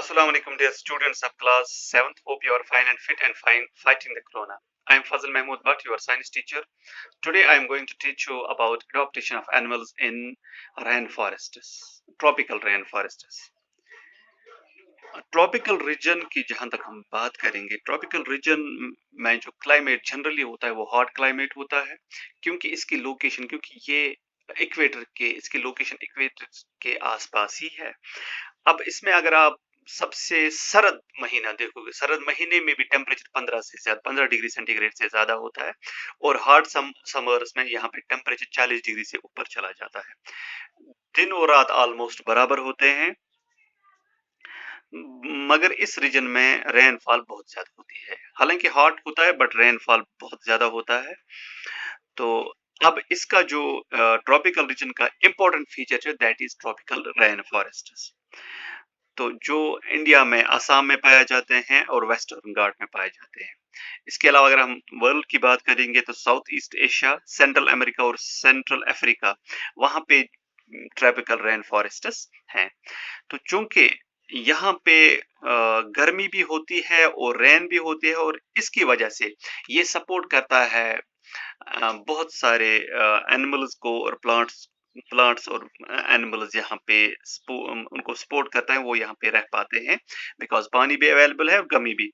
Assalamu alaikum, dear students of class 7th. Hope you are fine and fit and fine fighting the corona. I am Fazil Mahmood Bhatt, your science teacher. Today I am going to teach you about adaptation of animals in rainforests, tropical rainforests. Tropical region की जहां तक हम बात करेंगे, tropical region में जो climate generally होता है वो हॉट क्लाइमेट होता है, क्योंकि ये इसकी लोकेशन इक्वेटर के आसपास ही है। अब इसमें अगर आप सबसे सरद महीना देखोगे, सरद महीने में भी टेम्परेचर 15 डिग्री सेंटीग्रेड से ज्यादा होता है, और हॉट समर्स में यहाँ पे टेम्परेचर 40 डिग्री से ऊपर चला जाता है। दिन और रात ऑलमोस्ट बराबर होते हैं, मगर इस रीजन में रेनफॉल बहुत ज्यादा होती है। हालांकि हॉट होता है बट रेनफॉल बहुत ज्यादा होता है। तो अब इसका जो ट्रॉपिकल रीजन का इंपॉर्टेंट फीचर है that is tropical rain forests. तो जो इंडिया में असम में पाए जाते हैं और वेस्टर्न घाट में पाए जाते हैं। इसके अलावा अगर हम वर्ल्ड की बात करेंगे तो south east Asia, central America और सेंट्रल अफ्रीका, वहां पे ट्रॉपिकल रेन फॉरेस्ट्स हैं। तो चूंकि यहाँ पे गर्मी भी होती है और रेन भी होती है, और इसकी वजह से ये सपोर्ट करता है बहुत सारे एनिमल्स को और प्लांट्स और एनिमल्स यहाँ पे उनको सपोर्ट करता है, वो यहाँ पे रह पाते हैं बिकॉज पानी भी अवेलेबल है और गर्मी भी।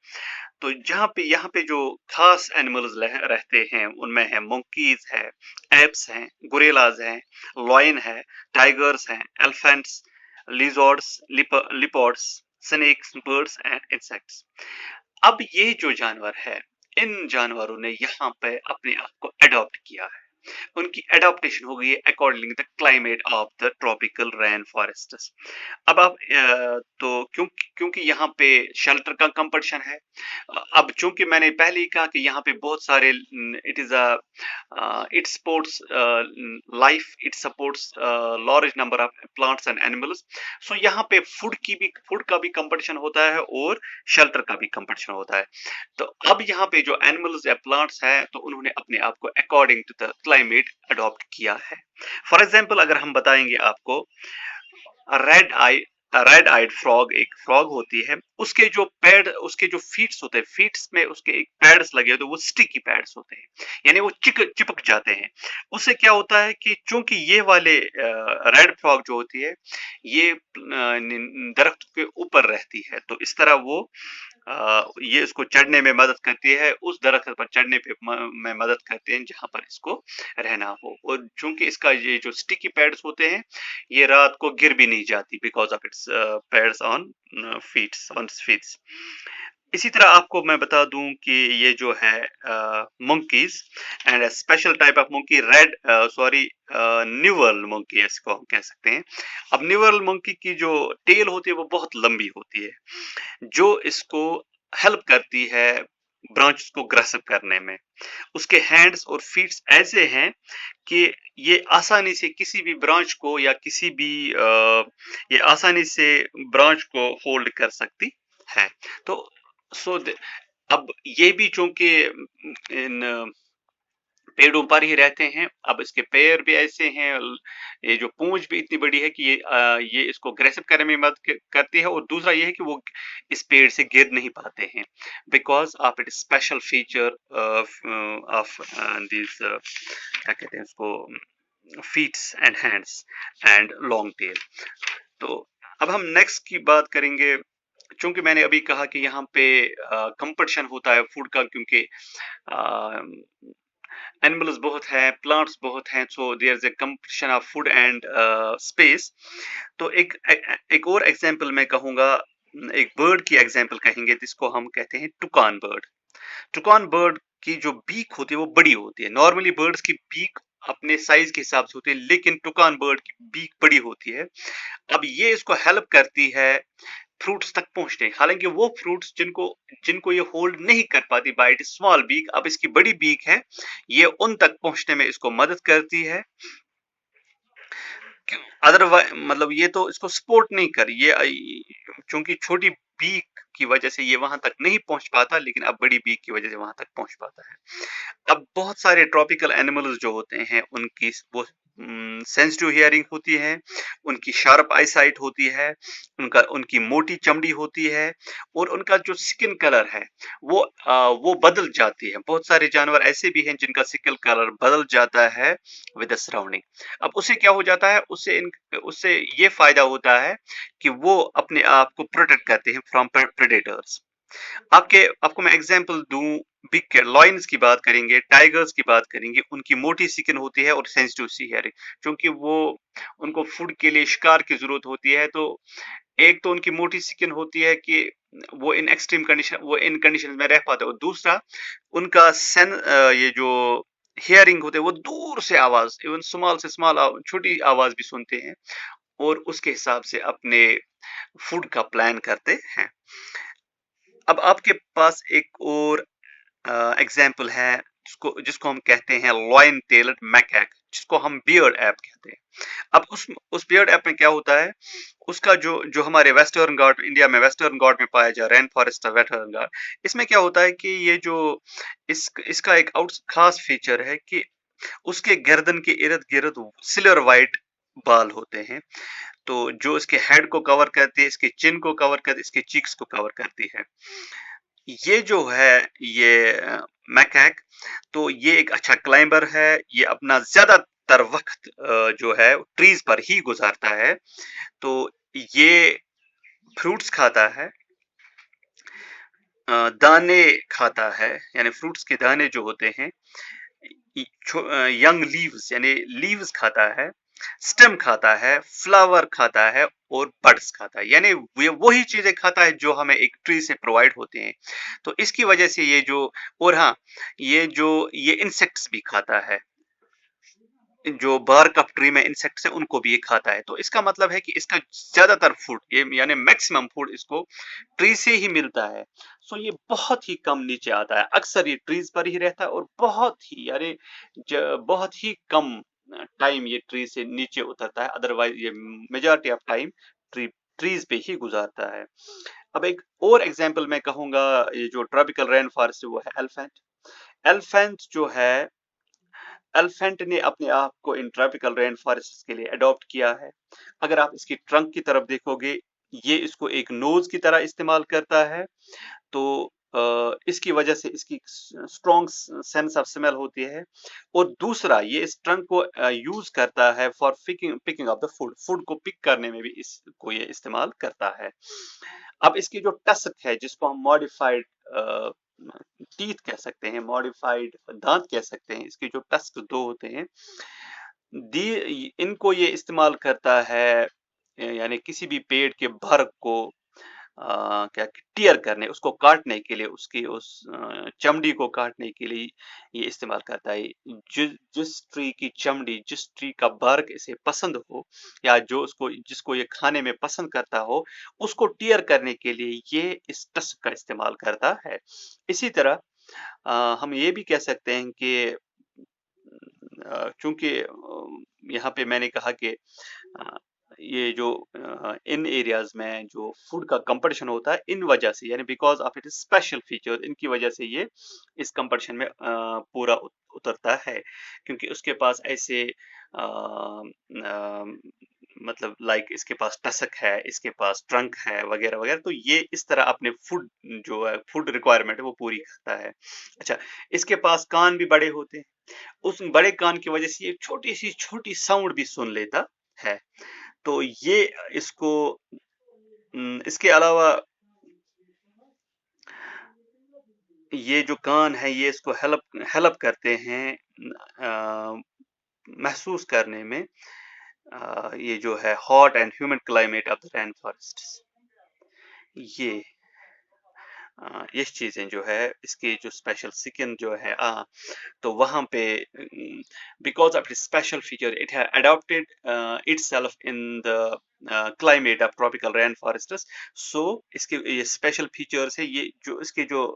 तो यहाँ पे जो खास एनिमल्स रहते हैं उनमें है मंकीज है, एप्स हैं, गोरिल्लाज हैं, लॉयन है, टाइगर्स हैं, elephants, lizards, leopards, snakes, birds and insects. अब ये जो जानवर है, इन जानवरों ने यहाँ पे अपने आप को अडॉप्ट किया है। उनकी एडॉप्टेशन हो गई है according the climate of the tropical rain forests. अब आप तो क्योंकि यहाँ पे शेल्टर का कंपटीशन है। अब चूंकि मैंने पहले ही कहा कि यहाँ पे बहुत सारे it supports life, it supports large number of plants and animals. So यहाँ पे फूड का भी कंपटीशन होता है और शेल्टर का भी कंपटीशन होता है। तो अब यहाँ पे जो एनिमल्स या प्लांट्स हैं, तो उन्होंने अपने आप को according to the climate adopt किया है। फॉर एग्जाम्पल अगर हम बताएंगे आपको, रेड आइड फ्रॉग एक फ्रॉग होती है, उसके जो फीट्स होते हैं, फीट्स में उसके एक पैड्स लगे होते हैं, वो स्टिकी पैड्स होते हैं, यानी वो चिपक जाते हैं। उससे क्या होता है कि चूंकि ये वाले रेड फ्रॉग जो होती है ये दरख्त के ऊपर रहती है, तो इस तरह वो ये इसको चढ़ने में मदद करती है, उस दरख्त पर चढ़ने में मदद करते हैं जहां पर इसको रहना हो। और चूंकि इसका ये जो स्टिकी पैड्स होते हैं, ये रात को गिर भी नहीं जाती because of its pads on feets. इसी तरह आपको मैं बता दूं कि ये जो है monkeys and special type of monkey, new world monkey इसको हम कह सकते हैं। अब न्यूवर्ल मंकी की जो टेल होती है वो बहुत लंबी होती है, जो इसको हेल्प करती है ब्रांच को ग्रैस्प करने में। उसके हैंड्स और फीट्स ऐसे हैं कि ये आसानी से किसी भी ब्रांच को या ये आसानी से ब्रांच को होल्ड कर सकती है। तो अब ये भी चूंकि इन पेड़ों पर ही रहते हैं, अब इसके पैर भी ऐसे हैं, ये जो पूंछ भी इतनी बड़ी है कि ये इसको ग्रेसिव करने में मदद करती है, और दूसरा ये है कि वो इस पेड़ से गिर नहीं पाते हैं because of it special feature of this, क्या कहते हैं उसको, feats and hands and long tail. तो अब हम नेक्स्ट की बात करेंगे। चूंकि मैंने अभी कहा कि यहाँ पे कंपटीशन होता है फूड का, क्योंकि एनिमल्स बहुत है, प्लांट्स बहुत हैं, so there is a competition of food and space. तो एक और एग्जांपल मैं कहूंगा, एक बर्ड की एग्जांपल कहेंगे जिसको हम कहते हैं टुकान बर्ड। टुकान बर्ड की जो बीक होती है वो बड़ी होती है। नॉर्मली बर्ड्स की बीक अपने साइज के हिसाब से होती है, लेकिन टुकान बर्ड की बीक बड़ी होती है। अब ये इसको हेल्प करती है फ्रूट्स तक पहुंचने, हालांकि वो फ्रूट्स जिनको ये होल्ड नहीं कर पाती बाय इट स्मॉल बीक, अब इसकी बड़ी बीक है, ये उन तक पहुंचने में इसको मदद करती है। अदरवाइज मतलब ये तो इसको सपोर्ट नहीं कर, ये चूंकि छोटी बीक की वजह से ये वहां तक नहीं पहुंच पाता, लेकिन अब बड़ी बीक की वजह से वहां तक पहुंच पाता है। अब बहुत सारे ट्रॉपिकल एनिमल्स जो होते हैं उनकी वो सेंसिटिव हियरिंग होती है, उनकी शार्प आईसाइट होती है, उनकी मोटी चमड़ी होती है और उनका जो स्किन कलर है वो बदल जाती है। बहुत सारे जानवर ऐसे भी हैं जिनका स्किन कलर बदल जाता है विद द सराउंडिंग। अब उससे क्या हो जाता है, उससे ये फायदा होता है कि वो अपने आप को प्रोटेक्ट करते हैं फ्रॉम प्रेडेटर्स। आपको मैं एग्जांपल दूं, बिग लॉयंस की बात करेंगे, टाइगर्स की बात करेंगे, उनकी मोटी स्किन होती है और सेंसिटिव सी हेयरिंग, क्योंकि वो उनको फूड के लिए शिकार की जरूरत होती है। तो एक तो उनकी मोटी स्किन होती है कि वो इन कंडीशन में रह पाते हैं, और दूसरा उनका ये जो हियरिंग होते हैं वो दूर से आवाज, इवन स्मॉल से स्मॉल छोटी आवाज भी सुनते हैं और उसके हिसाब से अपने फूड का प्लान करते हैं। अब आपके पास एक और एग्जाम्पल है जिसको जिसको हम कहते हैं लॉयन टेल्ड मैकैक, जिसको हम बियर्ड ऐप कहते हैं। अब उस बियर्ड ऐप में क्या होता है, उसका जो जो हमारे वेस्टर्न घाट, इंडिया में वेस्टर्न घाट में पाया जाए रेन फॉरेस्ट वेस्टर्न घाट, इसमें क्या होता है कि ये जो इसका एक आउट खास फीचर है कि उसके गर्दन के इर्द गिर्द सिल्वर वाइट बाल होते हैं। तो जो इसके हेड को कवर करती है, इसके चिन को कवर करती है, इसके चीक्स को कवर करती है। ये जो है ये मैकैक, तो ये एक अच्छा क्लाइंबर है। ये अपना ज्यादातर वक्त जो है ट्रीज पर ही गुजारता है। तो ये फ्रूट्स खाता है, दाने खाता है, यानी फ्रूट्स के दाने जो होते हैं, यंग लीव्स यानी लीव्स खाता है, स्टेम खाता है, फ्लावर खाता है और बड्स खाता है, यानी वही चीजें खाता है जो हमें एक ट्री से प्रोवाइड होते हैं। तो इसकी वजह से ये जो, और हाँ, ये इंसेक्ट्स भी खाता है, जो बार्क ऑफ ट्री में इंसेक्ट्स है उनको भी ये खाता है। तो इसका मतलब है कि इसका ज्यादातर फूड, ये यानी मैक्सिमम फूड इसको ट्री से ही मिलता है। सो ये बहुत ही कम नीचे आता है, अक्सर ये ट्रीज पर ही रहता है और बहुत ही, यानी बहुत ही कम टाइम ये ट्री से नीचे उतरता है, अदरवाइज ये मेजॉरिटी ऑफ टाइम ट्रीज पे ही गुजारता है। अब एक और एग्जांपल मैं कहूंगा, ये जो ट्रॉपिकल रेन फॉरेस्ट वो है एलिफेंट। एलिफेंट जो है, एलिफेंट ने अपने आप को इन ट्रॉपिकल रेन फॉरेस्ट के लिए अडॉप्ट किया है। अगर आप इसकी ट्रंक की तरफ देखोगे, ये इसको एक नोज की तरह इस्तेमाल करता है। तो इसकी वजह से इसकी स्ट्रॉन्ग सेंस ऑफ स्मेल होती है, और दूसरा ये इस ट्रंक को यूज करता है for picking of the food, food को पिक करने में भी इसको ये इस्तेमाल करता है। अब इसकी जो टस्क है, जिसको हम मॉडिफाइड टीथ कह सकते हैं, मॉडिफाइड दांत कह सकते हैं, इसके जो टस्क दो होते हैं, दी इनको ये इस्तेमाल करता है, यानी किसी भी पेड़ के भर को क्या टियर करने, उसको काटने के लिए, उसकी उस चमड़ी को काटने के लिए ये इस्तेमाल करता है। जिस ट्री की चमड़ी, जिस ट्री का बर्क इसे पसंद हो, या जो उसको जिसको ये खाने में पसंद करता हो, उसको टियर करने के लिए ये इस टस्क का इस्तेमाल करता है। इसी तरह हम ये भी कह सकते हैं कि चूंकि यहाँ पे मैंने कहा कि अ, ये जो इन एरियाज में जो फूड का कंपटीशन होता है, इन वजह से, यानी because of it special feature, इनकी वजह से ये इस कंपटीशन में पूरा उतरता है, क्योंकि उसके पास ऐसे मतलब लाइक इसके पास टसक है, इसके पास ट्रंक है, वगैरह वगैरह। तो ये इस तरह अपने फूड जो है, फूड रिक्वायरमेंट है वो पूरी करता है। अच्छा, इसके पास कान भी बड़े होते हैं, उस बड़े कान की वजह से ये छोटी साउंड भी सुन लेता है। तो ये इसको इसके अलावा ये जो कान है ये इसको हेल्प हेल्प करते हैं महसूस करने में, ये जो है hot and humid climate of the rain forest. ये ये चीजें जो है, इसकी जो स्पेशल स्किन जो है, तो वहां पे because of its special feature, it have adopted itself in the climate of tropical rain forests. So इसके ये स्पेशल फीचर्स है, ये जो इसके जो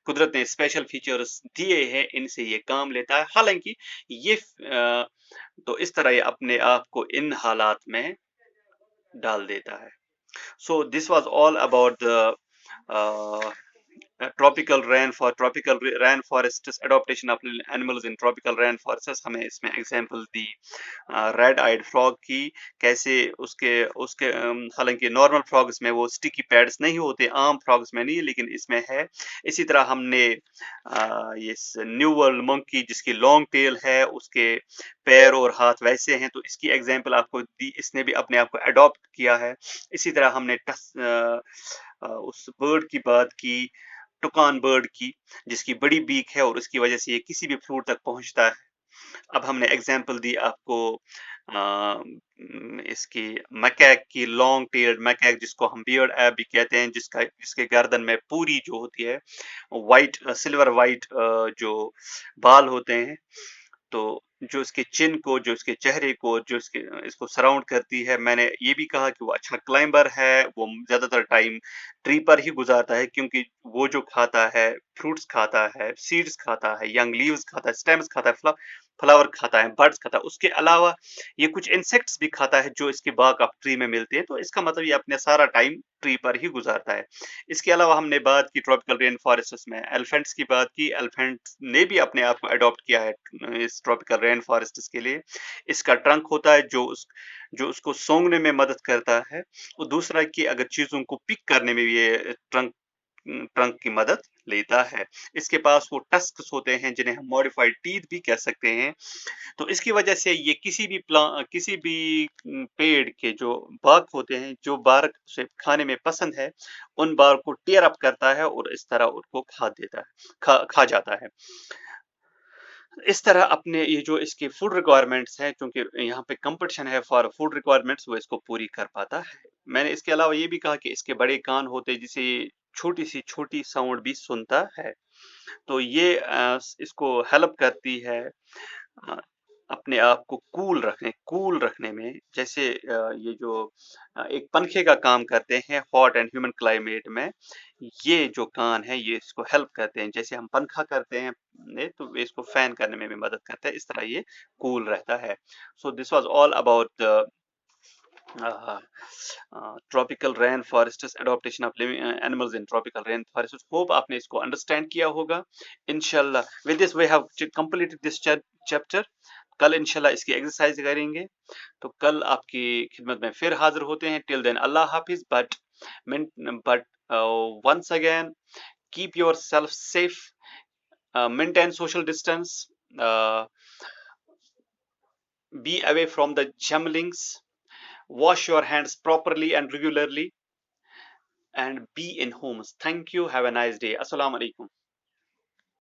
कुदरत ने स्पेशल फीचर्स दिए हैं, इनसे ये काम लेता है। हालांकि ये तो इस तरह ये अपने आप को इन हालात में डाल देता है। So this was all about the tropical rain forests, adaptation of animals in tropical rain forests, हमें इसमें एग्जांपल दी रेड आइड फ्रॉग की, कैसे उसके उसके हालांकि नॉर्मल फ्रॉग्स में वो स्टिकी पैड्स नहीं होते, आम फ्रॉग्स में नहीं, लेकिन इसमें है। इसी तरह हमने ये न्यू वर्ल्ड मंकी जिसकी लॉन्ग टेल है, उसके पैर और हाथ वैसे हैं, तो इसकी एग्जांपल आपको दी, इसने भी अपने आप को अडॉप्ट किया है। इसी तरह हमने उस बर्ड की बात की, टुकान बर्ड की, जिसकी बड़ी बीक है और उसकी वजह से ये किसी भी फ्रूट तक पहुंचता है। अब हमने एग्जांपल दी आपको इसकी मैकैक की, लॉन्ग टेल्ड मैकैक जिसको हम बियर्ड ऐप भी कहते हैं, जिसके गर्दन में पूरी जो होती है वाइट, सिल्वर वाइट जो बाल होते हैं, तो जो इसके चिन को, जो इसके चेहरे को, जो इसको सराउंड करती है। मैंने ये भी कहा कि वो अच्छा क्लाइंबर है, वो ज्यादातर टाइम ट्री पर ही गुजारता है, क्योंकि वो जो खाता है, फ्रूट्स खाता है, सीड्स खाता है, यंग लीव्स खाता है, स्टेम्स खाता है, फ्लावर खाता है, बर्ड्स खाता है, उसके अलावा ये कुछ इंसेक्ट्स भी खाता है जो इसके बाग ऑफ ट्री में मिलते हैं। तो इसका मतलब ये अपने सारा टाइम ट्री पर ही गुजारता है। इसके अलावा हमने बात की ट्रॉपिकल रेन फॉरेस्ट में एलिफेंट्स की बात की। एलिफेंट ने भी अपने आप को अडॉप्ट किया है इस ट्रॉपिकल रेन फॉरेस्ट के लिए। इसका ट्रंक होता है जो उसको सोंगने में मदद करता है, और दूसरा कि अगर चीजों को पिक करने में भी ये ट्रंक की मदद लेता है। इसके पास वो टस्क्स होते हैं जिन्हें हम मॉडिफाइड टीथ भी कह सकते हैं। तो इसकी वजह से ये किसी भी पेड़ के जो bark होते हैं, जो bark उसे खाने में पसंद है, उन bark को टेयर अप करता है और इस तरह उनको खा देता है, खा जाता है। इस तरह अपने ये जो इसकी फूड रिक्वायरमेंट्स हैं, क्योंकि यहाँ पे कंपटीशन है फॉर फूड रिक्वायरमेंट्स, वो इसको पूरी कर पाता है। मैंने इसके अलावा ये भी कहा कि इसके बड़े कान होते हैं, जिसे छोटी साउंड भी सुनता है। तो ये इसको हेल्प करती है अ, अपने आप को कूल रखने में। जैसे ये जो एक पंखे का काम करते हैं हॉट एंड ह्यूमन क्लाइमेट में, ये जो कान है ये इसको हेल्प करते हैं। जैसे हम पंखा करते हैं तो ये इसको फैन करने में भी मदद करता है, इस तरह ये कूल रहता है। So this was all about the tropical rain forests, adaptation of living animals in tropical rain forests. Hope आपने इसको अंडरस्टैंड किया होगा। इंशाल्लाह with this we have completed this chapter. कल इंशाल्लाह इसकी एक्सरसाइज करेंगे। तो कल आपकी खिदमत में फिर हाजिर होते हैं। टिल देन अल्लाह हाफिज। But once again, keep yourself safe, maintain social distance, uh, be away from the jumblings, wash your hands properly and regularly, and be in homes. Thank you. Have a nice day. Assalamu alaikum.